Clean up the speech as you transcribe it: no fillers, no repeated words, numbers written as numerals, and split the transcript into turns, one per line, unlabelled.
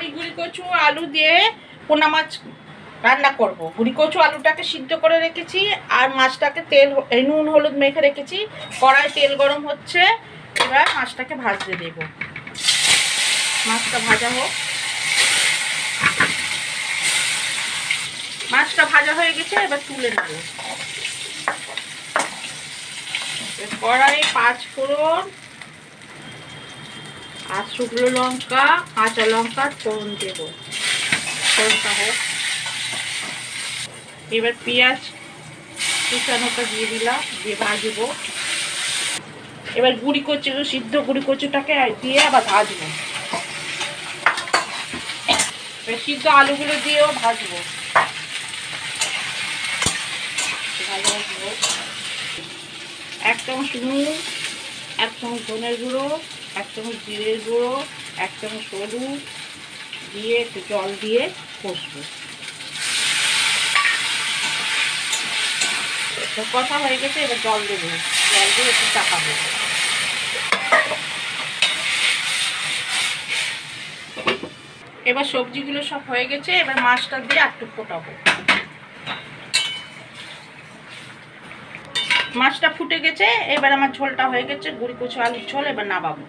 আমি গুঁড়ি কচু আলু দিয়ে পোনা মাছ রান্না করব। গুঁড়ি কচু আলুটাকে সিদ্ধ করে রেখেছি আর মাছটাকে তেল নুন হলুদ মেখে রেখেছি। কড়াই তেল গরম হচ্ছে, এবার মাছটাকে ভাজতে দেব। মাছটা ভাজা হোক। মাছটা ভাজা হয়ে গেছে, এবার তুলে নেব। কড়াই 5 ফোড়ন আর শুকনো লঙ্কা কাঁচা লঙ্কা ফোড়ন দেব। ফোড়নটা হোক। এবার পেঁয়াজ কুচানোটা দিয়ে দিলাম, দিয়ে ভাজবো। এবার গুঁড়ি কচু সিদ্ধ গুঁড়ি কচুটাকে দিয়ে আবার ভাজবো। এবার সিদ্ধ আলুগুলো দিয়েও ভাজবো। এক চামচ নুন, 1 চামচ ধনের গুঁড়ো, 1 চামচ জিরের গুঁড়ো, 1 চামচ হলুদ দিয়ে একটু জল দিয়ে কষবো। কষা হয়ে গেছে, এবার জল দেবো। জল দিয়ে একটু চাপাবো। এবার সবজিগুলো সব হয়ে গেছে, এবার মাছটা দিয়ে একটু ফোটাবো। মাছটা ফুটে গেছে, এবার আমার ঝোলটা হয়ে গেছে, গুঁড়ি কচু আলুর ঝোল। এবার নামাবো।